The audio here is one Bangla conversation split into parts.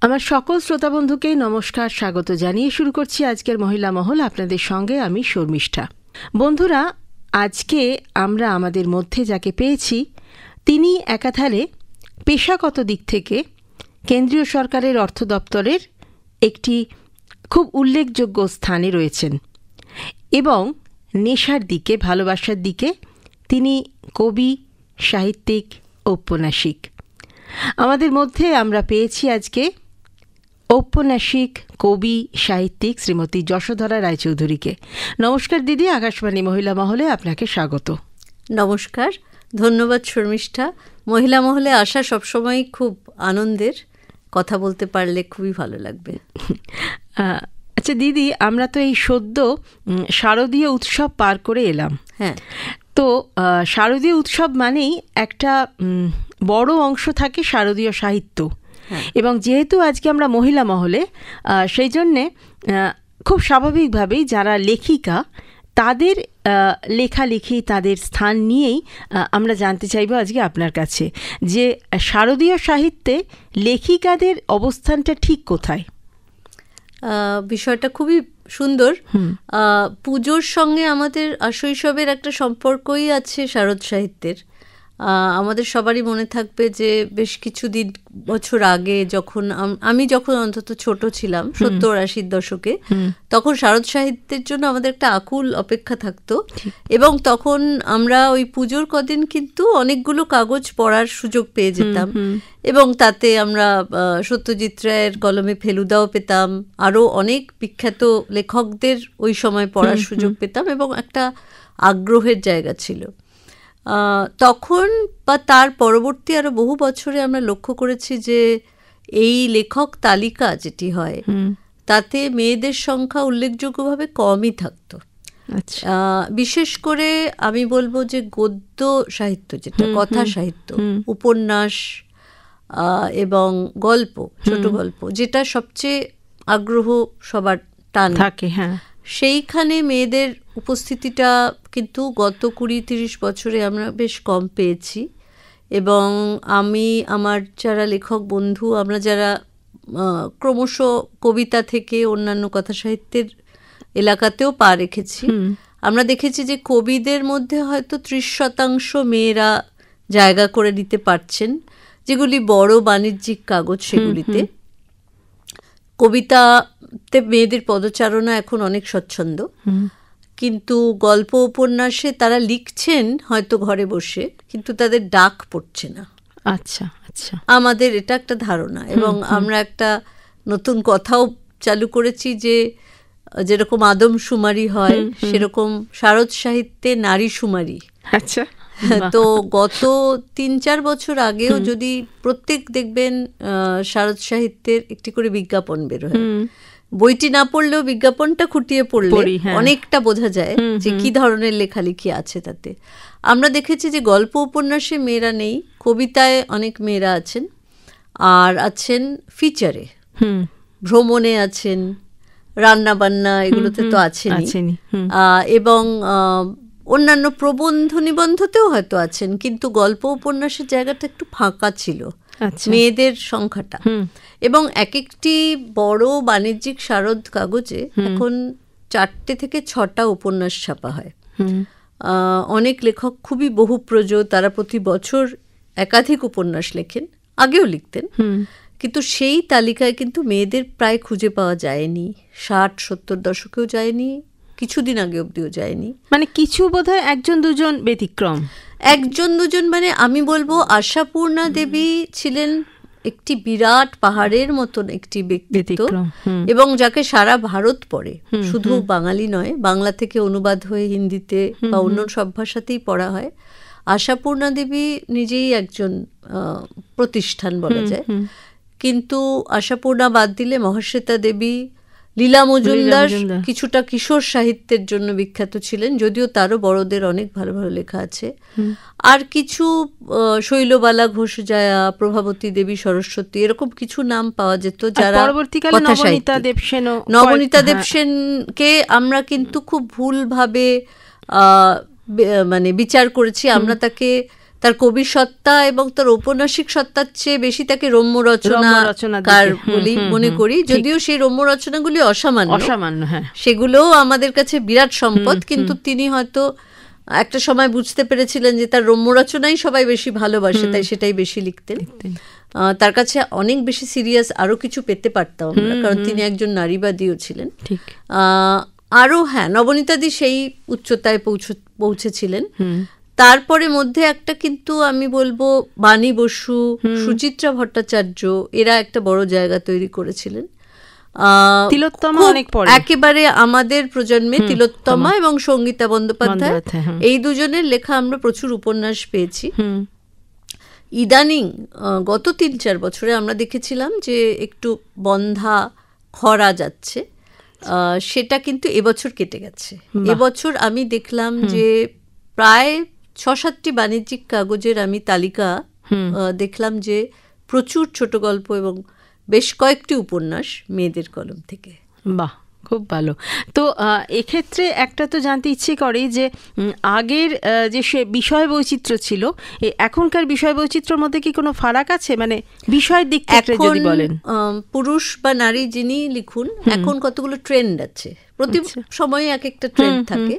আমার সকল শ্রোতা বন্ধুকেই নমস্কার, স্বাগত জানিয়ে শুরু করছি আজকের মহিলা মহল। আপনাদের সঙ্গে আমি শর্মিষ্ঠা। বন্ধুরা, আজকে আমরা আমাদের মধ্যে যাকে পেয়েছি তিনি একাধারে পেশাগত দিক থেকে কেন্দ্রীয় সরকারের অর্থ দপ্তরের একটি খুব উল্লেখযোগ্য স্থানে রয়েছেন এবং নেশার দিকে, ভালোবাসার দিকে তিনি কবি, সাহিত্যিক, ঔপন্যাসিক। আমাদের মধ্যে আমরা পেয়েছি আজকে ঔপন্যাসিক, কবি, সাহিত্যিক শ্রীমতী যশোধরা রায়চৌধুরীকে। নমস্কার দিদি, আকাশবাণী মহিলা মহলে আপনাকে স্বাগত। নমস্কার, ধন্যবাদ শর্মিষ্ঠা। মহিলা মহলে আসা সবসময় খুব আনন্দের, কথা বলতে পারলে খুবই ভালো লাগবে। আচ্ছা দিদি, আমরা তো এই সদ্য শারদীয় উৎসব পার করে এলাম। হ্যাঁ, তো শারদীয় উৎসব মানেই একটা বড় অংশ থাকে শারদীয় সাহিত্য, এবং যেহেতু আজকে আমরা মহিলা মহলে, সেই জন্যে খুব স্বাভাবিকভাবেই যারা লেখিকা তাদের লেখালেখি, তাদের স্থান নিয়েই আমরা জানতে চাইব আজকে আপনার কাছে যে শারদীয় সাহিত্যে লেখিকাদের অবস্থানটা ঠিক কোথায়। বিষয়টা খুবই সুন্দর। পুজোর সঙ্গে আমাদের শৈশবের একটা সম্পর্কই আছে শারদ সাহিত্যের। আমাদের সবারই মনে থাকবে যে বেশ কিছুদিন বছর আগে আমি যখন অন্তত ছোট ছিলাম, 70-80 দশকে, তখন শারদ সাহিত্যের জন্য আমাদের একটা আকুল অপেক্ষা থাকতো, এবং তখন আমরা ওই পুজোর কদিন কিন্তু অনেকগুলো কাগজ পড়ার সুযোগ পেয়ে যেতাম, এবং তাতে আমরা সত্যজিৎ রায়ের কলমে ফেলুদাও পেতাম, আরও অনেক বিখ্যাত লেখকদের ওই সময় পড়ার সুযোগ পেতাম, এবং একটা আগ্রহের জায়গা ছিল। তখন বা তার পরবর্তী আরও বহু বছরে আমরা লক্ষ্য করেছি যে এই লেখক তালিকা যেটি হয় তাতে মেয়েদের সংখ্যা উল্লেখযোগ্যভাবে কমই থাকতো। বিশেষ করে আমি বলবো যে গদ্য সাহিত্য, যেটা কথা সাহিত্য, উপন্যাস এবং গল্প, ছোট গল্প, যেটা সবচেয়ে আগ্রহ সবার টান থাকে, হ্যাঁ, সেইখানে মেয়েদের উপস্থিতিটা কিন্তু গত 20-30 বছরে আমরা বেশ কম পেয়েছি। এবং আমি, আমার যারা লেখক বন্ধু, আমরা যারা ক্রমশ কবিতা থেকে অন্যান্য কথা সাহিত্যের এলাকাতেও পা রেখেছি, আমরা দেখেছি যে কবিদের মধ্যে হয়তো 30% মেয়েরা জায়গা করে নিতে পারছেন, যেগুলি বড় বাণিজ্যিক কাগজ, সেগুলিতে। কবিতাতে মেয়েদের পদচারণা এখন অনেক স্বচ্ছন্দ, কিন্তু গল্প উপন্যাসে তারা লিখছেন হয়তো ঘরে বসে, কিন্তু তাদের ডাক পড়ছে না। আচ্ছা আচ্ছা, আমাদের এটা একটা ধারণা, এবং আমরা একটা নতুন কথাও চালু করেছি যে যেরকম আদমশুমারি হয় সেরকম শারদ সাহিত্যে নারী শুমারি। আচ্ছা, তো গত 3-4 বছর আগেও যদি প্রত্যেক দেখবেন শারদ সাহিত্যের একটি করে বিজ্ঞাপন বের হয়, বইটি না পড়লেও বিজ্ঞাপনটা খুঁটিয়ে পড়লে অনেকটা বোঝা যায় যে কি ধরনের লেখালেখি আছে তাতে। আমরা দেখেছি যে গল্প উপন্যাসে মেয়েরা নেই, কবিতায় অনেক মেয়েরা আছেন, আর আছেন ফিচারে, ভ্রমণে আছেন, রান্না বান্না, এগুলোতে তো আছেনই, এবং অন্যান্য প্রবন্ধ নিবন্ধতেও হয়তো আছেন, কিন্তু গল্প উপন্যাসের জায়গাটা একটু ফাঁকা ছিল মেয়েদের সংখ্যাটা। এবং এক একটি বড় বাণিজ্যিক শারদ কাগজে এখন 4 থেকে 6টা উপন্যাস ছাপা হয়। অনেক লেখক খুবই বহুপ্রজ, তারা প্রতি বছর একাধিক উপন্যাস লেখেন, আগেও লিখতেন, কিন্তু সেই তালিকায় কিন্তু মেয়েদের প্রায় খুঁজে পাওয়া যায়নি। 60-70 দশকেও যায়নি, কিছুদিন আগে অবধিও যায়নি। মানে কিছু বোধহয় 1-2 ব্যতিক্রম, 1-2 মানে আমি বলবো আশাপূর্ণা দেবী ছিলেন একটি বিরাট পাহাড়ের মতন একটি ব্যক্তিত্ব, এবং যাকে সারা ভারত পড়ে, শুধু বাঙালি নয়, বাংলা থেকে অনুবাদ হয়ে হিন্দিতে বা অন্য সব ভাষাতেই পড়া হয়। আশাপূর্ণা দেবী নিজেই একজন প্রতিষ্ঠান বলা যায়, কিন্তু আশাপূর্ণা বাদ দিলে মহাশ্বেতা দেবী, লীলা মজুমদার কিছুটা কিশোর সাহিত্যের জন্য বিখ্যাত ছিলেন, যদিও তারও বড়দের অনেক ভালো ভালো লেখা আছে। আর কিছু শৈলবালা ঘোষ, জায়া, প্রভাবতী দেবী, সরস্বতী, এরকম কিছু নাম পাওয়া যেত, যারা পরবর্তীকালে নবনীতা দেবসেনকে আমরা কিন্তু খুব ভুলভাবে মানে বিচার করেছি। আমরা তার কবি সত্তা এবং তার ঔপন্যাসিক সত্তার চেয়ে বেশি তাকে রম্য রচনাকার বলি মনে করি, যদিও সেই রম্য রচনাগুলি অসামান্য, সেগুলোও আমাদের কাছে বিরাট সম্পদ। কিন্তু তিনি হয়তো একটা সময় বুঝতে পেরেছিলেন যে তার রম্য রচনাই সবাই বেশি ভালোবাসে, তাই সেটাই বেশি লিখতেন। তার কাছে অনেক বেশি সিরিয়াস আরো কিছু পেতে পারতাম আমরা, কারণ তিনি একজন নারীবাদীও ছিলেন। আরো নবনীতাদি সেই উচ্চতায় পৌঁছেছিলেন। তারপরে মধ্যে একটা কিন্তু আমি বলবো বাণী বসু, সুচিত্রা ভট্টাচার্য, এরা একটা বড় জায়গা তৈরি করেছিলেন। একেবারে আমাদের প্রজন্মে তিলোত্তমা এবং সঙ্গীতা বন্দ্যোপাধ্যায়, এই দুজনের লেখা আমরা প্রচুর উপন্যাস পেয়েছি। ইদানিং গত 3-4 বছরে আমরা দেখেছিলাম যে একটু বন্ধা খরা যাচ্ছে, সেটা কিন্তু এবছর কেটে গেছে। এবছর আমি দেখলাম যে প্রায় 6-7টি বাণিজ্যিক কাগজের আমি তালিকা দেখলাম যে প্রচুর ছোট গল্প এবং বেশ কয়েকটি উপন্যাস মেয়েদের কলম থেকে। বাহ, খুব ভালো। তো এক্ষেত্রে একটা তো জানতে ইচ্ছে করে যে আগের যে বিষয় বৈচিত্র্য ছিল, এখনকার বিষয় বৈচিত্র্যের মধ্যে কি কোনো ফারাক আছে? মানে বিষয়ের দিক থেকে যদি বলেন, পুরুষ বা নারী যিনি লিখুন, এখন কতগুলো ট্রেন্ড আছে, প্রতি সময়ে এক একটা ট্রেন্ড থাকে।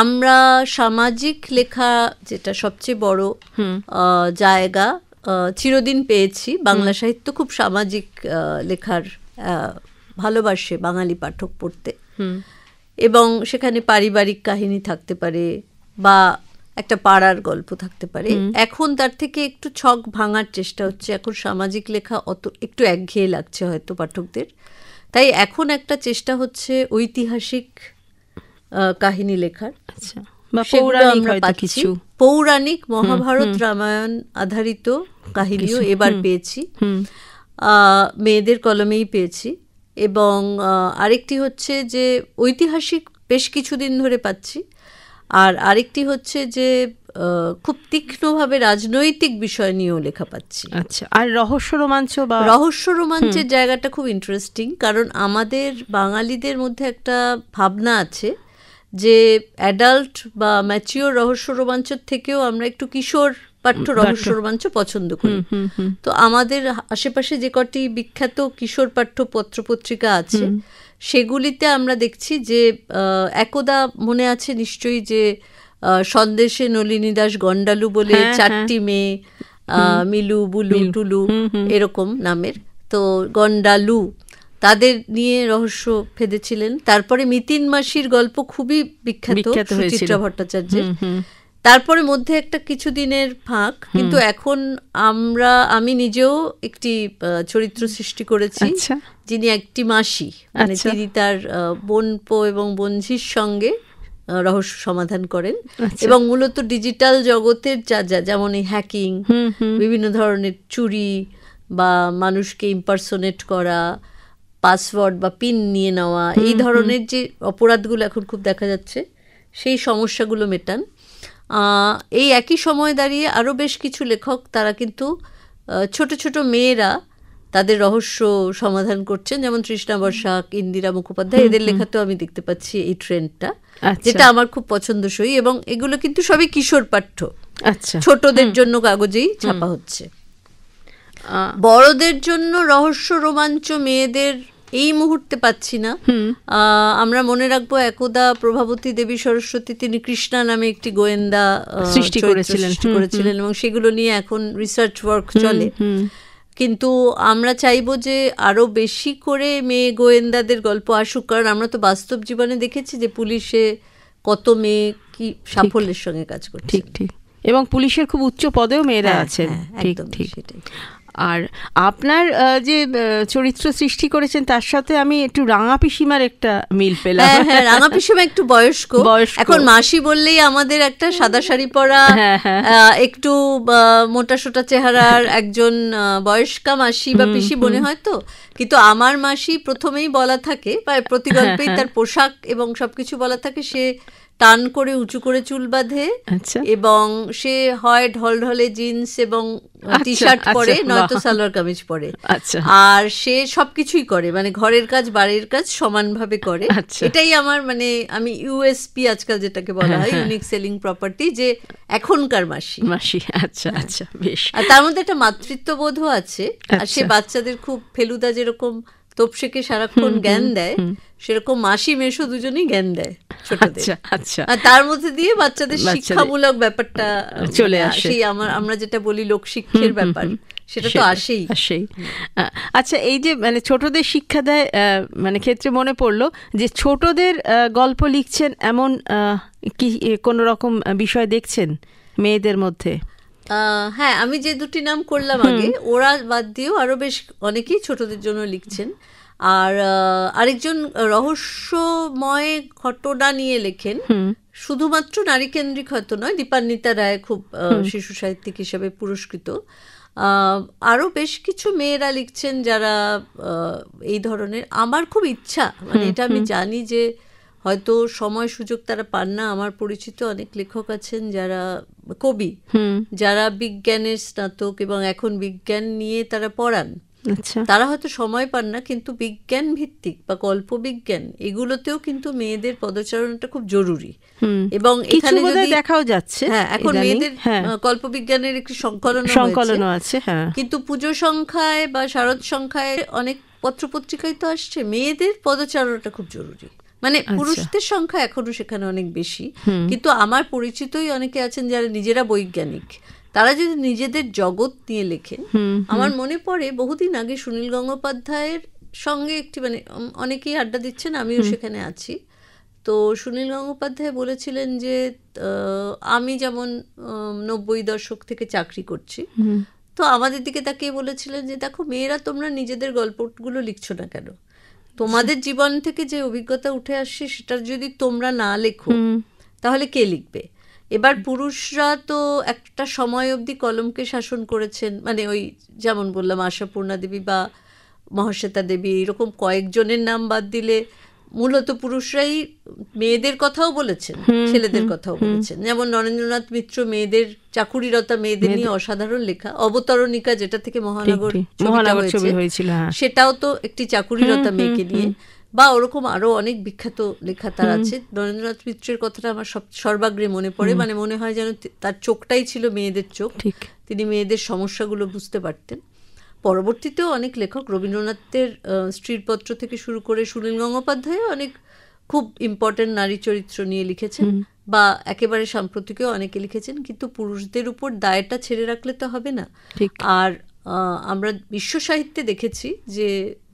আমরা সামাজিক লেখা, যেটা সবচেয়ে বড় জায়গা, চিরদিন পেয়েছি। বাংলা সাহিত্য খুব সামাজিক লেখার ভালোবাসে বাঙালি পাঠক পড়তে, এবং সেখানে পারিবারিক কাহিনী থাকতে পারে বা একটা পাড়ার গল্প থাকতে পারে। এখন তার থেকে একটু ছক ভাঙার চেষ্টা হচ্ছে। এখন সামাজিক লেখা একটু একঘেয়ে লাগছে হয়তো পাঠকদের, তাই এখন একটা চেষ্টা হচ্ছে ঐতিহাসিক কাহিনী লেখার। পৌরাণিক মহাভারত রামায়ণ আধারিত কাহিনীও এবার পেয়েছি, মেয়েদের কলমেই পেয়েছি। এবং আরেকটি হচ্ছে যে ঐতিহাসিক বেশ কিছুদিন ধরে পাচ্ছি, আর আরেকটি হচ্ছে যে খুব তীক্ষ্ণভাবে রাজনৈতিক বিষয় নিয়েও লেখা পাচ্ছি। আচ্ছা, আর রহস্য রোমাঞ্চের জায়গাটা খুব ইন্টারেস্টিং, কারণ আমাদের বাঙালিদের মধ্যে একটা ভাবনা আছে যে অ্যাডাল্ট বা ম্যাচিওর রহস্য রোমাঞ্চের থেকেও আমরা একটু কিশোর পাঠ্য রহস্য রোমাঞ্চ পছন্দ করি। তো আমাদের আশেপাশে যে কটি বিখ্যাত কিশোর পাঠ্য পত্রপত্রিকা আছে, সেগুলিতে আমরা দেখছি যে একদা মনে আছে নিশ্চয়ই যে সন্দেশে নলিনী দাস গন্ডালু বলে 4টি মেয়ে, মিলু, বুলু, টুলু এরকম নামের, তো গন্ডালু, তাদের নিয়ে রহস্য ফেঁদেছিলেন। তারপরে মিতিন মাসির গল্প খুবই বিখ্যাত সুচিত্রা ভট্টাচার্যের। তারপরে মধ্যে একটা কিছুদিনের ফাঁক, কিন্তু এখন আমি নিজেও একটি চরিত্র সৃষ্টি করেছি, যিনি একটি মাসি, মানে তিনি তার বোনপো এবং বোনঝির সঙ্গে রহস্য সমাধান করেন, এবং মূলত ডিজিটাল জগতের যেমন এই হ্যাকিং, বিভিন্ন ধরনের চুরি বা মানুষকে ইম্পারসোনেট করা, পাসওয়ার্ড বা পিন নিয়ে নেওয়া, এই ধরনের যে অপরাধগুলো এখন খুব দেখা যাচ্ছে, সেই সমস্যাগুলো মেটান। এই একই সময় দাঁড়িয়ে আরও বেশ কিছু লেখক, তারা কিন্তু ছোট ছোট মেয়েরা তাদের রহস্য সমাধান করছেন, যেমন তৃষ্ণা বর্ষাক, ইন্দিরা মুখোপাধ্যায়, এদের লেখাতেও আমি দেখতে পাচ্ছি এই ট্রেন্ডটা, যেটা আমার খুব পছন্দসই। এবং এগুলো কিন্তু সবই কিশোর পাঠ্য, ছোটদের জন্য কাগজেই ছাপা হচ্ছে। বড়দের জন্য রহস্য রোমাঞ্চ মেয়েদের এই মুহূর্তে পাচ্ছি না। আমরা মনে রাখবো একদা প্রভাবতী দেবী সরস্বতী, তিনি কৃষ্ণা নামে একটি গোয়েন্দা সৃষ্টি করেছিলেন, এবং সেগুলো নিয়ে এখন রিসার্চ ওয়ার্ক চলে। কিন্তু আমরা চাইবো যে আরো বেশি করে মেয়ে গোয়েন্দাদের গল্প আসুক, কারণ আমরা তো বাস্তব জীবনে দেখেছি যে পুলিশে কত মেয়ে কি সাফল্যের সঙ্গে কাজ করছে। ঠিক ঠিক, এবং পুলিশের খুব উচ্চ পদেও মেয়েরা আছেন। ঠিক ঠিক। আর আপনার যে চরিত্র সৃষ্টি করেছেন তার সাথে আমি একটু রাঙা পিসিমার একটা মিল পেলাম। হ্যাঁ, রাঙা পিসিমা একটু বয়স্ক। এখন মাসি বললেই আমাদের একটা সাদা শাড়ি পরা, একটু মোটা সোটা চেহারার একজন বয়স্কা মাসি বা পিসি মনে হয় তো, কিন্তু আমার মাসি প্রথমেই বলা থাকে, প্রতি গল্পেই তার পোশাক এবং সবকিছু বলা থাকে, সে টান করে উঁচু করে চুল বাঁধে, আচ্ছা এবং সে হয় ঢলঢলে জিন্স এবং টি শার্ট পরে, নয়তো সালোয়ার কামিজ পরে। আচ্ছা আর সে সবকিছুই করে, মানে ঘরের কাজ বাড়ির কাজ সমানভাবে করে। এটাই আমার মানে আমি ইউএসপি আজকাল যেটাকে বলা হয়, ইউনিক সেলিং প্রপার্টি, যে এখনকার মাসি। আচ্ছা আচ্ছা বেশ। আর তার মধ্যে একটা মাতৃত্ববোধও আছে। আর সে বাচ্চাদের খুব ফেলুদা যেরকম তোপসেকে সারাক্ষণ জ্ঞান দেয়, সেরকম মাসি মেশো দুজনেই জ্ঞান দেয় ছোটদের। আচ্ছা আর তার মধ্যে দিয়ে বাচ্চাদের শিক্ষামূলক ব্যাপারটা চলে আসে। আমরা যেটা বলি লোকশিক্ষার ব্যাপার, সেটা তো আসেই। আচ্ছা, এই যে মানে ছোটদের শিক্ষা দেয় মানে ক্ষেত্রে মনে পড়লো যে ছোটদের গল্প লিখছেন এমন কি কোনো রকম বিষয় দেখছেন মেয়েদের মধ্যে? হ্যাঁ, আমি যে দুটি নাম করলাম আগে, ওরা বাদ দিয়েও আরো বেশ অনেকেই ছোটদের জন্য লিখছেন। আর আরেকজন রহস্যময় ঘটনা নিয়ে লেখেন, শুধুমাত্র নারীকেন্দ্রিক হয়তো নয়, দীপান্বিতা রায় খুব শিশু সাহিত্যিক হিসেবে পুরস্কৃত। আরও বেশ কিছু মেয়েরা লিখছেন যারা এই ধরনের। আমার খুব ইচ্ছা, মানে এটা আমি জানি যে হয়তো সময় সুযোগ তারা পান না। আমার পরিচিত অনেক লেখক আছেন যারা কবি, যারা বিজ্ঞানের স্নাতক এবং এখন বিজ্ঞান নিয়ে তারা পড়ান। তারা হয়তো সময় পান না, কিন্তু বিজ্ঞান ভিত্তিক বা কল্প বিজ্ঞান এগুলোতেও কিন্তু মেয়েদের পদচারণাটা খুব জরুরি। এবং এখানে যদি দেখাও যাচ্ছে, হ্যাঁ, এখন মেয়েদের কল্প বিজ্ঞানের একটি সংকলন আছে। কিন্তু পুজো সংখ্যায় বা শারদ সংখ্যায় অনেক পত্রপত্রিকায় তো আসছে মেয়েদের পদচারণাটা খুব জরুরি। মানে পুরুষদের সংখ্যা এখনো সেখানে অনেক বেশি, কিন্তু আমার পরিচিতই অনেকে আছেন যারা নিজেরা বৈজ্ঞানিক। তারা যদি নিজেদের জগৎ নিয়ে লেখেন, আমার মনে পড়ে বহুদিন আগে সুনীল গঙ্গোপাধ্যায়ের সঙ্গে একটি, মানে অনেকেই আড্ডা দিচ্ছেন, আমিও সেখানে আছি। তো সুনীল গঙ্গোপাধ্যায় বলেছিলেন যে আমি যেমন 90 দশক থেকে চাকরি করছি, তো আমাদের দিকে তাকিয়ে বলেছিলেন যে দেখো মেয়েরা, তোমরা নিজেদের গল্পগুলো লিখছো না কেন? তোমাদের জীবন থেকে যে অভিজ্ঞতা উঠে আসছে সেটা যদি তোমরা না লেখো তাহলে কে লিখবে? এবার পুরুষরা তো একটা সময় অবধি কলমকে শাসন করেছেন, মানে ওই যেমন বললাম আশাপূর্ণা দেবী বা মহাশ্বেতা দেবী, এরকম কয়েকজনের নাম বাদ দিলে মূলত পুরুষরাই মেয়েদের কথাও বলেছেন, ছেলেদের কথাও বলেছেন। যেমন নরেন্দ্রনাথ মিত্র মেয়েদের, চাকুরিরতা মেয়েদের নিয়ে অসাধারণ লেখা, অবতরণিকা যেটা থেকে মহানগর ছবি হয়েছিল, সেটাও তো একটি চাকুরিরতা মেয়েকে নিয়ে। বা ওরকম আরো অনেক বিখ্যাত লেখা তার আছে। নরেন্দ্রনাথ মিত্রের কথাটা আমার সর্বাগ্রে মনে পড়ে, মানে মনে হয় যেন তার চোখটাই ছিল মেয়েদের চোখ, তিনি মেয়েদের সমস্যাগুলো বুঝতে পারতেন। পরবর্তীতেও অনেক লেখক, রবীন্দ্রনাথের স্ত্রীর পত্র থেকে শুরু করে সুনীল গঙ্গোপাধ্যায় অনেক খুব ইম্পর্টেন্ট নারী চরিত্র নিয়ে লিখেছেন, বা একেবারে সাম্প্রতিকেও অনেকে লিখেছেন। কিন্তু পুরুষদের উপর দায়টা ছেড়ে রাখলে তো হবে না। আর আমরা বিশ্ব সাহিত্যে দেখেছি যে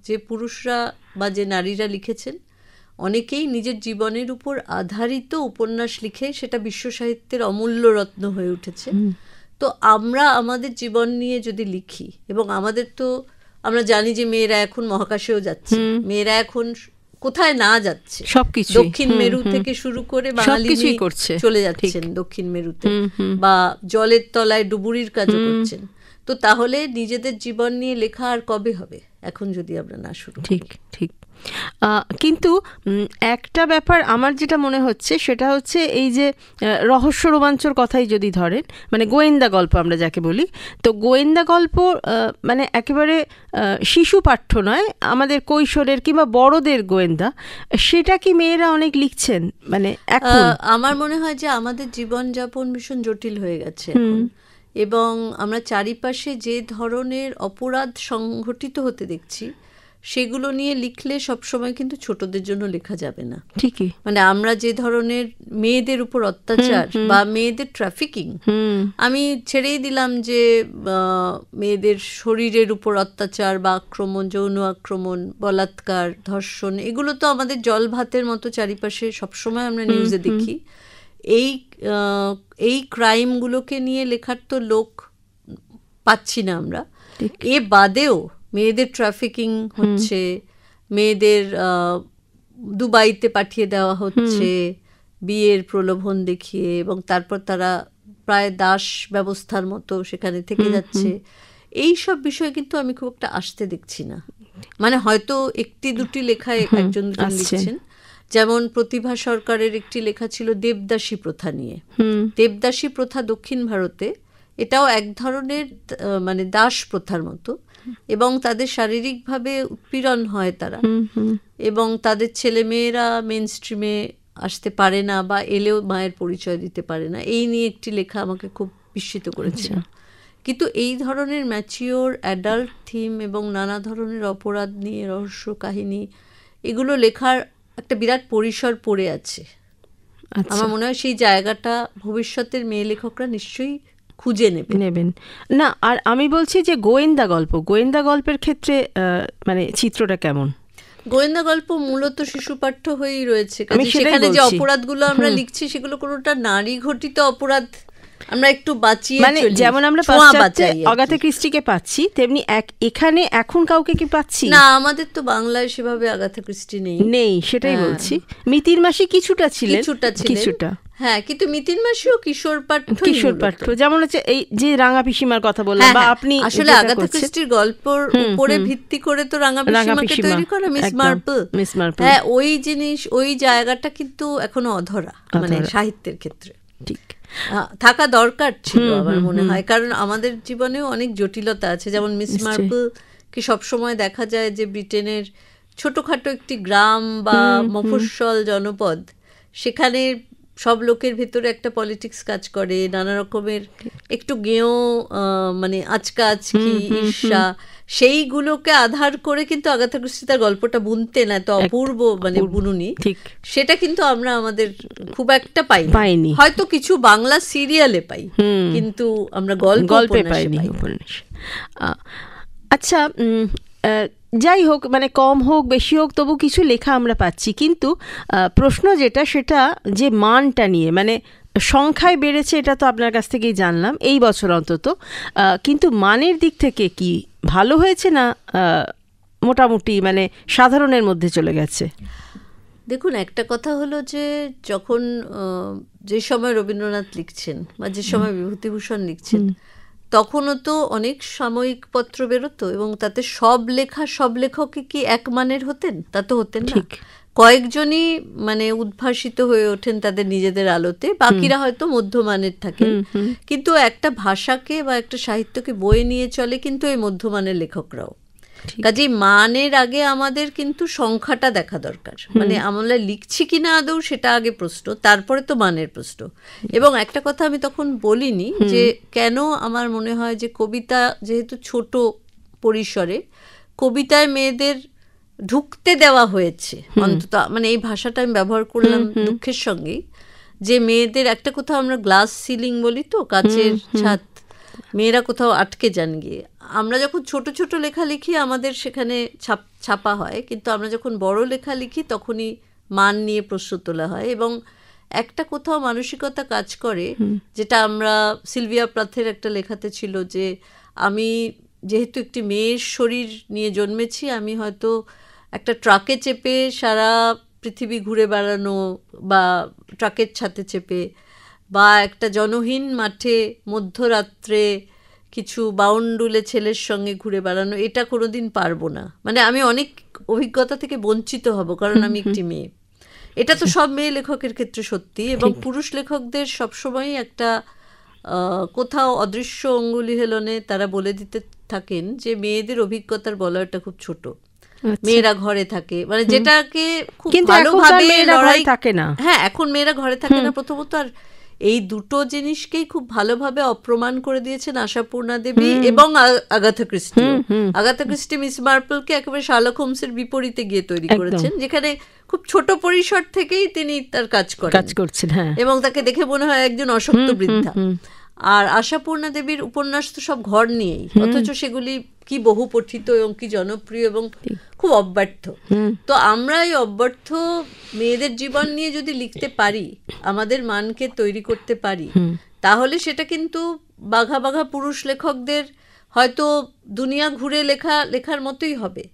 যে পুরুষরা বা যে নারীরা লিখেছেন, অনেকেই নিজের জীবনের উপর আধারিত উপন্যাস লিখে সেটা বিশ্ব সাহিত্যের অমূল্য রত্ন হয়ে উঠেছে। তো আমরা আমাদের জীবন নিয়ে যদি লিখি, এবং আমাদের তো আমরা জানি যে মেয়েরা এখন মহাকাশেও যাচ্ছে, মেয়েরা এখন কোথায় না যাচ্ছে, সবকিছু দক্ষিণ মেরু থেকে শুরু করে বাঙালি চলে যাচ্ছেন দক্ষিণ মেরুতে, বা জলের তলায় ডুবুরির কাজও করছেন। তো তাহলে নিজেদের জীবন নিয়ে লেখা আর কবে হবে, এখন যদি আমরা না শুরু করি। ঠিক। কিন্তু একটা ব্যাপার আমার যেটা মনে হচ্ছে সেটা হচ্ছে এই যে রহস্য রোমাঞ্চর কথাই যদি ধরেন, মানে গোয়েন্দা গল্প আমরা যাকে বলি, তো গোয়েন্দা গল্প মানে একেবারে শিশু পাঠ্য নয়, আমাদের কৈশোরের কিংবা বড়দের গোয়েন্দা, সেটা কি মেয়েরা অনেক লিখছেন? মানে এখন আমার মনে হয় যে আমাদের জীবনযাপন ভীষণ জটিল হয়ে গেছে এখন, এবং আমরা চারিপাশে যে ধরনের অপরাধ সংঘটিত হতে দেখছি সেগুলো নিয়ে লিখলে সবসময় কিন্তু ছোটদের জন্য লেখা যাবে না। ঠিকই, মানে আমরা যে ধরনের মেয়েদের উপর অত্যাচার বা মেয়েদের ট্রাফিকিং, আমি ছেড়েই দিলাম যে মেয়েদের শরীরের উপর অত্যাচার বা আক্রমণ, যৌন আক্রমণ, বলাৎকার, ধর্ষণ, এগুলো তো আমাদের জল ভাতের মতো চারিপাশে সবসময় আমরা নিউজে দেখি। এই ক্রাইমগুলোকে নিয়ে লেখার তো লোক পাচ্ছি না আমরা। এ বাদেও মেয়েদের ট্রাফিকিং হচ্ছে, মেয়েদের দুবাইতে পাঠিয়ে দেওয়া হচ্ছে বিয়ের প্রলোভন দেখিয়ে, এবং তারপর তারা প্রায় দাস ব্যবস্থার মতো সেখানে থেকে যাচ্ছে। এই সব বিষয় কিন্তু আমি খুব একটা আসতে দেখছি না। মানে হয়তো একটি দুটি লেখায় একজন দুজন লিখছেন, যেমন প্রতিভা সরকারের একটি লেখা ছিল দেবদাসী প্রথা নিয়ে। দেবদাসী প্রথা দক্ষিণ ভারতে, এটাও এক ধরনের মানে দাস প্রথার মতো, এবং তাদের শারীরিকভাবে উৎপীড়ন হয় তারা, এবং তাদের ছেলেমেয়েরা মেন স্ট্রিমে আসতে পারে না বা এলেও মায়ের পরিচয় দিতে পারে না। এই নিয়ে একটি লেখা আমাকে খুব বিস্মিত করেছিল। কিন্তু এই ধরনের ম্যাচিওর অ্যাডাল্ট থিম এবং নানা ধরনের অপরাধ নিয়ে রহস্য কাহিনী, এগুলো লেখার একটা বিরাট পরিসর পড়ে আছে। আমার মনে হয় সেই জায়গাটা ভবিষ্যতের মেয়ে লেখকরা নিশ্চয়ই খুঁজে নেবেন না। আর আমি বলছি যে গোয়েন্দা গল্পের ক্ষেত্রে মানে চিত্রটা কেমন? গোয়েন্দা গল্প মূলত শিশুপাঠ্য হয়েই রয়েছে। সেখানে যে অপরাধগুলো আমরা লিখছি সেগুলো কোনোটা নারী ঘটিত অপরাধ আমরা একটু বাঁচিয়ে, মানে যেমন আমরা আগাথা ক্রিস্টিকে পাচ্ছি, তেমনি এখানে এখন কাউকে কি পাচ্ছি না। আমাদের তো বাংলায় সেভাবে আগাথা ক্রিস্টি নেই, সেটাই বলছি। মিতির মাসি কিছুটা, হ্যাঁ, কিন্তু মিতির মাসিও কিশোর পাঠ্য, যেমন হচ্ছে এই যে রাঙা পিসিমার কথা বললাম, বা আপনি আসলে আগাথা ক্রিস্টির গল্পের উপরে ভিত্তি করে তো রাঙা পিসিমাকে তৈরি করা, মিস মার্পল। হ্যাঁ, ওই জিনিস, ওই জায়গাটা কিন্তু এখনো অধরা, মানে সাহিত্যের ক্ষেত্রে ঠিক থাকা দরকার ছিল আমার মনে হয়। কারণ আমাদের জীবনেও অনেক জটিলতা আছে। যেমন মিস মার্পল কে সবসময় দেখা যায় যে ব্রিটেনের ছোটখাটো একটি গ্রাম বা মফস্বল জনপদ, সেখানে সব লোকের ভেতরে একটা পলিটিক্স কাজ করে, নানা রকমের একটু গেঁয়ো মানে আচকি ঈর্ষা, সেইগুলোকে আধার করে কিন্তু আগাথা ক্রিস্টি তার গল্পটা বুনতেন এত অপূর্ব, মানে বুনুনি। সেটা কিন্তু আমরা আমাদের খুব একটা পাইনি, হয়তো কিছু বাংলা সিরিয়ালে পাই, কিন্তু আমরা গল্পে পাইনি। আচ্ছা, যাই হোক, মানে কম হোক বেশি হোক, তবু কিছু লেখা আমরা পাচ্ছি। কিন্তু প্রশ্ন যেটা, সেটা যে মানটা নিয়ে, মানে সংখ্যায় বেড়েছে এটা তো আপনার কাছ থেকেই জানলাম এই বছর অন্তত, কিন্তু মানের দিক থেকে কি ভালো হয়েছে না মোটামুটি মানে সাধারণের মধ্যে চলে গেছে? দেখুন, একটা কথা হলো যে যখন যে সময় রবীন্দ্রনাথ লিখছেন বা যে সময় বিভূতিভূষণ লিখছেন, তখনও তো অনেক সাময়িক পত্র বেরোতো, এবং তাতে সব লেখকই কি এক মানের হতেন? তা তো হতেন না। কয়েকজনই মানে উদ্ভাসিত হয়ে ওঠেন তাদের নিজেদের আলোতে, বাকিরা হয়তো মধ্যমানের থাকেন। কিন্তু একটা ভাষাকে বা একটা সাহিত্যকে বয়ে নিয়ে চলে কিন্তু এই মধ্যমানের লেখকরাও। কাজেই মানের আগে আমাদের কিন্তু সংখ্যাটা দেখা দরকার, মানে আমরা লিখছি কিনা আদৌ সেটা আগে প্রশ্ন, তারপরে তো মানের প্রশ্ন। এবং একটা কথা আমি তখন বলিনি যে কেন আমার মনে হয় যে কবিতা যেহেতু ছোট পরিসরে, কবিতায় মেয়েদের ঢুকতে দেওয়া হয়েছে অন্তত, মানে এই ভাষাটা আমি ব্যবহার করলাম দুঃখের সঙ্গেই, যে মেয়েদের একটা কোথাও আমরা গ্লাস সিলিং বলি তো, কাচের ছাদ, মেয়েরা কোথাও আটকে যান গিয়ে। আমরা যখন ছোট ছোট লেখা লিখি আমাদের সেখানে ছাপা হয়, কিন্তু আমরা যখন বড় লেখা লিখি তখনই মান নিয়ে প্রশ্ন তোলা হয়, এবং একটা কোথাও মানসিকতা কাজ করে, যেটা আমরা সিলভিয়া প্লাথের একটা লেখাতে ছিল যে আমি যেহেতু একটি মেয়ের শরীর নিয়ে জন্মেছি, আমি হয়তো একটা ট্রাকে চেপে সারা পৃথিবী ঘুরে বেড়ানো, বা ট্রাকের ছাদে চেপে, বা একটা জনহীন মাঠে মধ্যরাত্রে কিছু বাউন্ডুলে ছেলের সঙ্গে ঘুরে বেড়ানো, এটা কোনোদিন পারবো না। মানে আমি অনেক অভিজ্ঞতা থেকে বঞ্চিত হব, কারণ আমি একটি মেয়ে। এটা তো সব মেয়ে লেখকের ক্ষেত্রে সত্যি, এবং পুরুষ লেখকদের সবসময়ই একটা কোথাও অদৃশ্য অঙ্গুলি হেলনে তারা বলে দিতে থাকেন যে মেয়েদের অভিজ্ঞতার বলয়টা খুব ছোট, মেয়েরা ঘরে থাকে, মানে যেটাকে খুব ভালোভাবে লড়াই থাকে না। হ্যাঁ, এখন মেয়েরা ঘরে থাকে না প্রথমত, আর এই দুটো জিনিসকেই খুব ভালোভাবে অপ্রমাণ করে দিয়েছেন আশাপূর্ণা দেবী এবং Agatha Christie. Agatha Christie Miss মার্পলকে একেবারে শার্লক হোমসের বিপরীতে গিয়ে তৈরি করেছেন, যেখানে খুব ছোট পরিসর থেকেই তিনি তার কাজ করছেন, এবং তাকে দেখে মনে হয় একজন অশক্ত বৃদ্ধা। আর আশাপূর্ণা দেবীর উপন্যাস তো সব ঘর নিয়েই, অথচ সেগুলি কি বহু পঠিত এবং কি জনপ্রিয় এবং খুব অব্যর্থ। তো আমরা এই অব্যর্থ মেয়েদের জীবন নিয়ে যদি লিখতে পারি, আমাদের মানকে তৈরি করতে পারি, তাহলে সেটা কিন্তু বাঘা বাঘা পুরুষ লেখকদের হয়তো দুনিয়া ঘুরে লেখার মতোই হবে।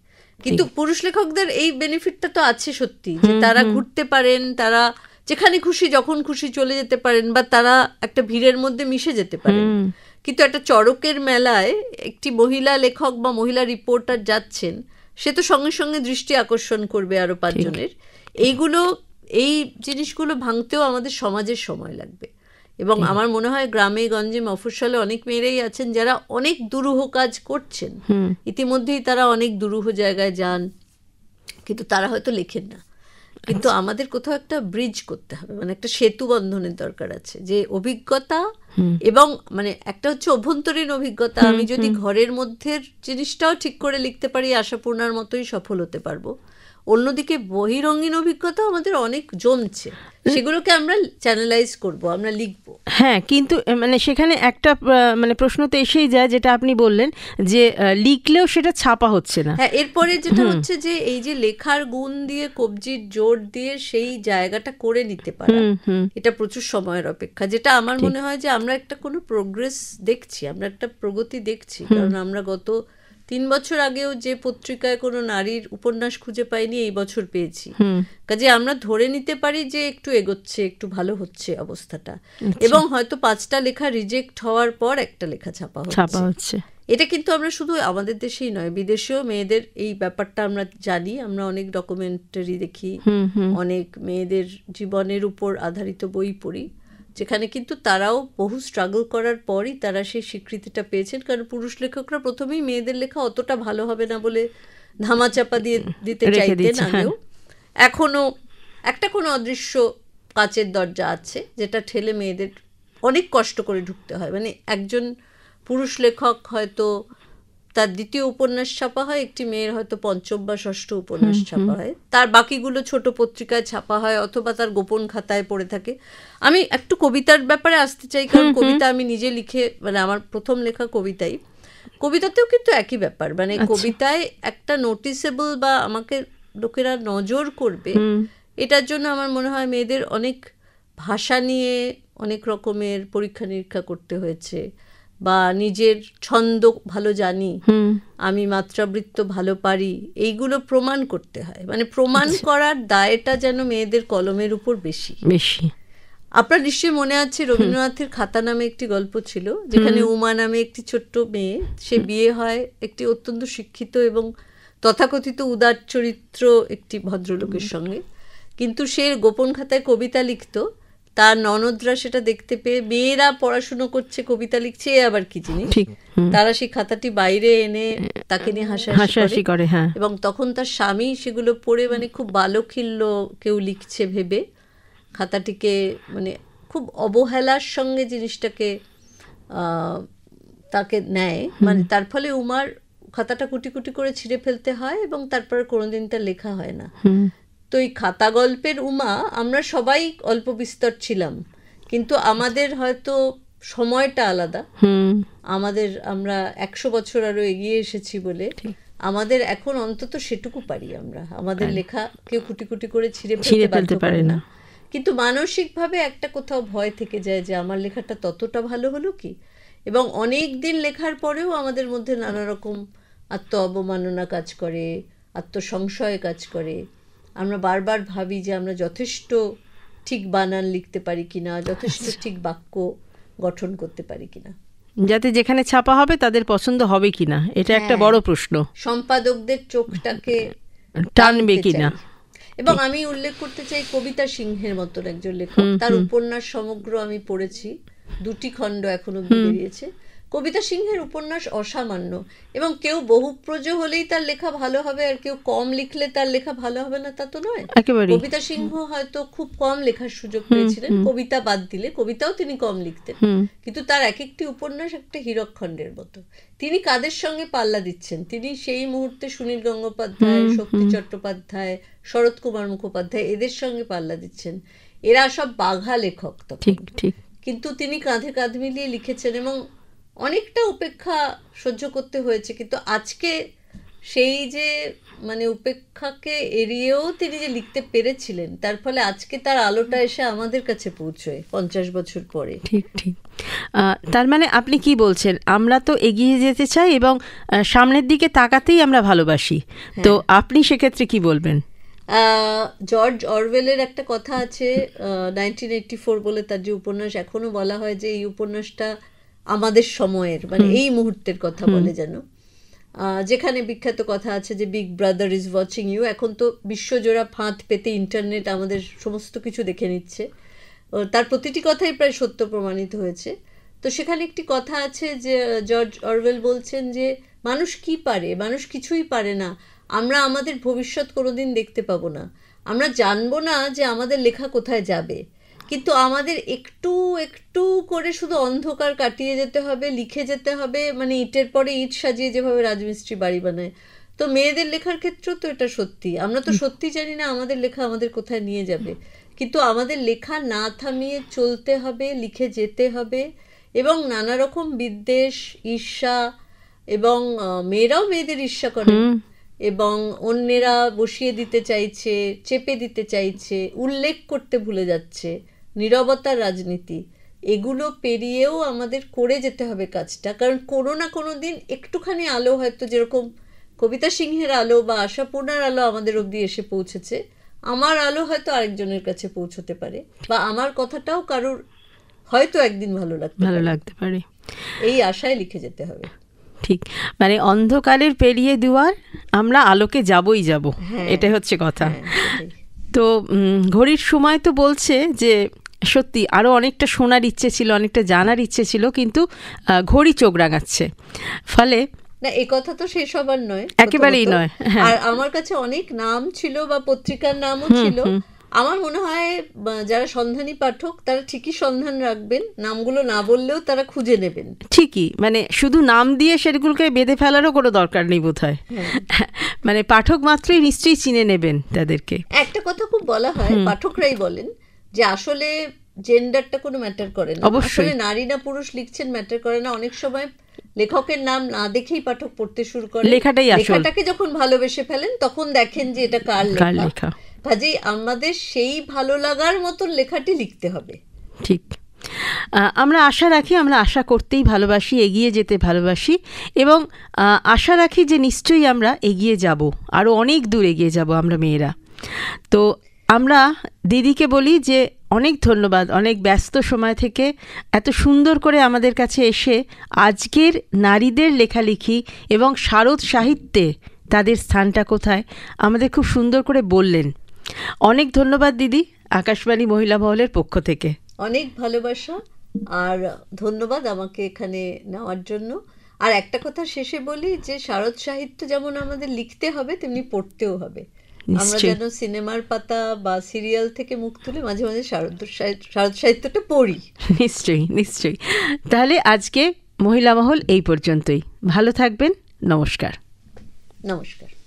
কিন্তু পুরুষ লেখকদের এই বেনিফিটটা তো আছে সত্যি, যে তারা ঘুরতে পারেন, তারা যেখানে খুশি যখন খুশি চলে যেতে পারেন, বা তারা একটা ভিড়ের মধ্যে মিশে যেতে পারেন। কিন্তু একটা চড়কের মেলায় একটি মহিলা লেখক বা মহিলা রিপোর্টার যাচ্ছেন, সে তো সঙ্গে সঙ্গে দৃষ্টি আকর্ষণ করবে আরো 5 জনের। এই জিনিসগুলো ভাঙতেও আমাদের সমাজের সময় লাগবে। এবং আমার মনে হয় গ্রামে গঞ্জে মফস্বলে অনেক মেয়েরাই আছেন যারা অনেক দুরূহ কাজ করছেন, ইতিমধ্যেই তারা অনেক দুরূহ জায়গায় যান, কিন্তু তারা হয়তো লেখেন না। কিন্তু আমাদের কোথাও একটা ব্রিজ করতে হবে, মানে একটা সেতু বন্ধনের দরকার আছে, যে অভিজ্ঞতা এবং মানে একটা হচ্ছে অভ্যন্তরীণ অভিজ্ঞতা, আমি যদি ঘরের মধ্যের জিনিসটাও ঠিক করে লিখতে পারি আশাপূর্ণার মতোই সফল হতে পারবো। অন্যদিকে বহিরঙ্গিন অভিজ্ঞতা আমাদের অনেক জমছে, সেগুলোকে আমরা চ্যানেলাইজ করব, আমরা লিখব। হ্যাঁ, কিন্তু মানে সেখানে একটা মানে প্রশ্ন তো এসেই যায়, যেটা আপনি বললেন যে লিখলেও সেটা ছাপা হচ্ছে না। হ্যাঁ, এরপরে যেটা হচ্ছে যে এই যে লেখার গুণ দিয়ে কবজির জোর দিয়ে সেই জায়গাটা করে নিতে পারা, এটা প্রচুর সময়ের অপেক্ষা। যেটা আমার মনে হয় যে আমরা একটা কোনো প্রোগ্রেস দেখছি, আমরা একটা প্রগতি দেখছি, কারণ আমরা গত 3 বছর আগেও যে পত্রিকায় কোনো নারীর উপন্যাস খুঁজে পাইনি, এই বছর পেয়েছি। কাজে আমরা ধরে নিতে পারি যে একটু এগোচ্ছে, একটু ভালো হচ্ছে অবস্থাটা। এবং হয়তো 5টা লেখা রিজেক্ট হওয়ার পর একটা লেখা ছাপা হচ্ছে। এটা কিন্তু আমরা শুধু আমাদের দেশেই নয়, বিদেশেও মেয়েদের এই ব্যাপারটা আমরা জানি। আমরা অনেক ডকুমেন্টারি দেখি, অনেক মেয়েদের জীবনের উপর আধারিত বই পড়ি, যেখানে কিন্তু তারাও বহু স্ট্রাগল করার পরই তারা সেই স্বীকৃতিটা পেয়েছেন। কারণ পুরুষ লেখকরা প্রথমেই মেয়েদের লেখা অতটা ভালো হবে না বলে ধামাচাপা দিতে চাইতেন আগেও। এখনো একটা কোনো অদৃশ্য কাচের দরজা আছে যেটা ঠেলে মেয়েদের অনেক কষ্ট করে ঢুকতে হয়। মানে একজন পুরুষ লেখক হয়তো তার 2য় উপন্যাস ছাপা হয়, একটি মেয়ের হয়তো 5ম বা 6ষ্ঠ উপন্যাস ছাপা হয়, তার বাকিগুলো ছোট পত্রিকায় ছাপা হয় অথবা তার গোপন খাতায় পড়ে থাকে। আমি একটু কবিতার ব্যাপারে আসতে চাই, কারণ কবিতা আমি নিজে লিখে, মানে আমার প্রথম লেখা কবিতাই। কবিতাতেও কিন্তু একই ব্যাপার, মানে কবিতায় একটা নোটিসেবল বা আমাকে লোকেরা নজর করবে, এটার জন্য আমার মনে হয় মেয়েদের অনেক ভাষা নিয়ে অনেক রকমের পরীক্ষা নিরীক্ষা করতে হয়েছে, বা নিজের ছন্দ ভালো জানি, আমি মাত্রাবৃত্ত ভালো পারি, এইগুলো প্রমাণ করতে হয়। মানে প্রমাণ করার দায়টা যেন মেয়েদের কলমের উপর বেশি। আপনার নিশ্চয়ই মনে আছে রবীন্দ্রনাথের খাতা নামে একটি গল্প ছিল, যেখানে উমা নামে একটি ছোট্ট মেয়ে, সে বিয়ে হয় একটি অত্যন্ত শিক্ষিত এবং তথাকথিত উদার চরিত্র একটি ভদ্রলোকের সঙ্গে, কিন্তু সে গোপন খাতায় কবিতা লিখত। তার ননদরা সেটা দেখতে পেয়ে, মেয়েরা পড়াশুনো করছে কবিতা লিখছে, আবার কি জিনিস, তারা সেই খাতাটি বাইরে এনে তাকে নিয়ে হাসাহাসি করে। এবং তখন তার স্বামী সেগুলো পড়ে মানে খুব বালখিল্য কেউ লিখছে ভেবে খাতাটিকে মানে খুব অবহেলার সঙ্গে জিনিসটাকে তাকে নেয়। মানে তার ফলে উমার খাতাটা কুটি কুটি করে ছিঁড়ে ফেলতে হয় এবং তারপর কোনোদিন তার লেখা হয় না। তো এই খাতা গল্পের উমা আমরা সবাই অল্প বিস্তর ছিলাম, কিন্তু আমাদের হয়তো সময়টা আলাদা, আমরা 100 বছর আরো এগিয়ে এসেছি বলে আমাদের এখন অন্তত সেটুকু পারি আমরা। আমাদের লেখা কেউ কুটি কুটি করে ছিঁড়ে ফেলতে পারে না, কিন্তু মানসিকভাবে একটা কোথাও ভয় থেকে যায় যে আমার লেখাটা ততটা ভালো হলো কি। এবং অনেক দিন লেখার পরেও আমাদের মধ্যে নানা রকম আত্ম অবমাননা কাজ করে, আত্মসংশয় কাজ করে। আমরা বারবার ভাবি যে আমরা যথেষ্ট ঠিক বানান লিখতে পারি কিনা, যথেষ্ট ঠিক বাক্য গঠন করতে পারি কিনা, যাতে যেখানে ছাপা হবে তাদের পছন্দ হবে কিনা, এটা একটা বড় প্রশ্ন। সম্পাদকদের চোখটাকে টানবে কিনা। এবং আমি উল্লেখ করতে চাই কবিতা সিংহের মতন একজন লেখক, তার উপন্যাস সমগ্র আমি পড়েছি, 2টি খণ্ড এখনো বেরিয়েছে। কবিতা সিংহের উপন্যাস অসামান্য, এবং কেউ বহুপ্রজ হলেই তার লেখা ভালো হবে আর কেউ কম লিখলে তার লেখা ভালো হবে না তা তো নয়। কবিতা সিংহ হয়তো খুব কম লেখার সুযোগ পেয়েছিলেন, কবিতা বাদ দিলে, কবিতাও তিনি কম লিখতেন, কিন্তু তার এক একটি উপন্যাস একটা হীরকখণ্ডের মতো। তিনি কাদের সঙ্গে পাল্লা দিচ্ছেন, তিনি সেই মুহূর্তে সুনীল গঙ্গোপাধ্যায়, শক্তি চট্টোপাধ্যায়, শরৎ কুমার মুখোপাধ্যায় এদের সঙ্গে পাল্লা দিচ্ছেন। এরা সব বাঘা লেখক তখন, কিন্তু তিনি কাঁধে কাঁধ মিলিয়ে লিখেছেন এবং অনেকটা উপেক্ষা সহ্য করতে হয়েছে। কিন্তু আজকে সেই যে মানে উপেক্ষাকে এড়িয়েও তিনি যে লিখতে পেরেছিলেন, তার ফলে আজকে তার আলোটা এসে আমাদের কাছে পৌঁছয় 50 বছর পরে। ঠিক। তার মানে আপনি কি বলছেন, আমরা তো এগিয়ে যেতে চাই এবং সামনের দিকে তাকাতেই আমরা ভালোবাসি, তো আপনি সেক্ষেত্রে কি বলবেন? জর্জ অরওয়েলের একটা কথা আছে, 1984 বলে তার যে উপন্যাস, এখনো বলা হয় যে এই উপন্যাসটা আমাদের সময়ের, মানে এই মুহূর্তের কথা বলে যেন। যেখানে বিখ্যাত কথা আছে যে big brother is watching you. এখন তো বিশ্বজোড়া ফাঁদ পেতে ইন্টারনেট আমাদের সমস্ত কিছু দেখে নিচ্ছে, তার প্রতিটি কথাই প্রায় সত্য প্রমাণিত হয়েছে। তো সেখানে একটি কথা আছে যে জর্জ অরওয়েল বলছেন যে মানুষ কি পারে, মানুষ কিছুই পারে না, আমরা আমাদের ভবিষ্যৎ কোনোদিন দেখতে পাবো না, আমরা জানবো না যে আমাদের লেখা কোথায় যাবে, কিন্তু আমাদের একটু একটু করে শুধু অন্ধকার কাটিয়ে যেতে হবে, লিখে যেতে হবে, মানে ইটের পরে ইট সাজিয়ে যেভাবে রাজমিস্ত্রি বাড়ি বানায়। তো মেয়েদের লেখার ক্ষেত্রেও তো এটা সত্যি, আমরা তো সত্যি জানি না আমাদের লেখা আমাদের কোথায় নিয়ে যাবে, কিন্তু আমাদের লেখা না থামিয়ে চলতে হবে, লিখে যেতে হবে। এবং নানা রকম বিদ্বেষ, ঈর্ষা, এবং মেয়েরাও মেয়েদের ঈর্ষা করে, এবং অন্যেরা বসিয়ে দিতে চাইছে, চেপে দিতে চাইছে, উল্লেখ করতে ভুলে যাচ্ছে, নীরবতার রাজনীতি, এগুলো পেরিয়েও আমাদের করে যেতে হবে কাজটা। কারণ কোনো না কোনো দিন একটুখানি আলো, হয়তো যেরকম কবিতা সিংহের আলো বা আশাপূর্ণার আলো আমাদের অবধি এসে পৌঁছেছে, আমার আলো হয়তো আরেকজনের কাছে পৌঁছতে পারে, বা আমার কথাটাও কারোর হয়তো একদিন ভালো লাগতে পারে। এই আশায় লিখে যেতে হবে। ঠিক, মানে অন্ধকারের পেরিয়ে দুয়ার, আমরা আলোকে যাবই যাব, এটাই হচ্ছে কথা। তো ঘড়ির সময় তো বলছে যে সত্যি আরও অনেকটা শোনার ইচ্ছে ছিল, অনেকটা জানার ইচ্ছে ছিল, কিন্তু ঘড়ি চোখ রাঙাচ্ছে। ফলে না, এই কথা তো শেষ হবার নয়, একেবারেই নয়। আর আমার কাছে অনেক নাম ছিল বা পত্রিকার নামও ছিল। আমার মনে হয় যারা সন্ধানী পাঠক তারা ঠিকই সন্ধান রাখবেন, নামগুলো না বললেও তারা খুঁজে নেবেন ঠিকই। মানে শুধু নাম দিয়ে সেগুলোকে বেঁধে ফেলারও কোনো দরকার নেই বোধ হয়। মানে পাঠক মাত্রই নিশ্চয়ই চিনে নেবেন তাদেরকে। একটা কথা খুব বলা হয়, পাঠকরাই বলেন যে আসলে জেন্ডারটা কোনো ম্যাটার করে না, আসলে নারী না পুরুষ লিখছেন ম্যাটার করে না। অনেক সময় লেখকের নাম না দেখেই পাঠক পড়তে শুরু করে, লেখাটাকে যখন ভালোবেসে ফেলেন তখন দেখেন যে এটা কার লেখা। কাজেই আমাদের সেই ভালো লাগার মতন লেখাটি লিখতে হবে। ঠিক, আমরা আশা রাখি, আমরা আশা করতেই ভালোবাসি, এগিয়ে যেতে ভালোবাসি, এবং আশা রাখি যে নিশ্চয়ই আমরা এগিয়ে যাব, আরও অনেক দূর এগিয়ে যাব আমরা মেয়েরা। তো আমরা দিদিকে বলি যে অনেক ধন্যবাদ, অনেক ব্যস্ত সময় থেকে এত সুন্দর করে আমাদের কাছে এসে আজকের নারীদের লেখালেখি এবং শারদ সাহিত্যে তাদের স্থানটা কোথায় আমাদের খুব সুন্দর করে বললেন। অনেক ধন্যবাদ দিদি, আকাশবাণী মহিলা মহলের পক্ষ থেকে অনেক ভালোবাসা আর ধন্যবাদ আমাকে এখানে নেওয়ার জন্য। আর একটা কথা শেষে বলি যে শারদ সাহিত্য যেমন আমাদের লিখতে হবে তেমনি পড়তেও হবে। আমরা যেন সিনেমার পাতা বা সিরিয়াল থেকে মুখ তুলে মাঝে মাঝে শারদ সাহিত্যটা পড়ি। নিশ্চয়ই নিশ্চয়ই। তাহলে আজকে মহিলা মহল এই পর্যন্তই। ভালো থাকবেন। নমস্কার। নমস্কার।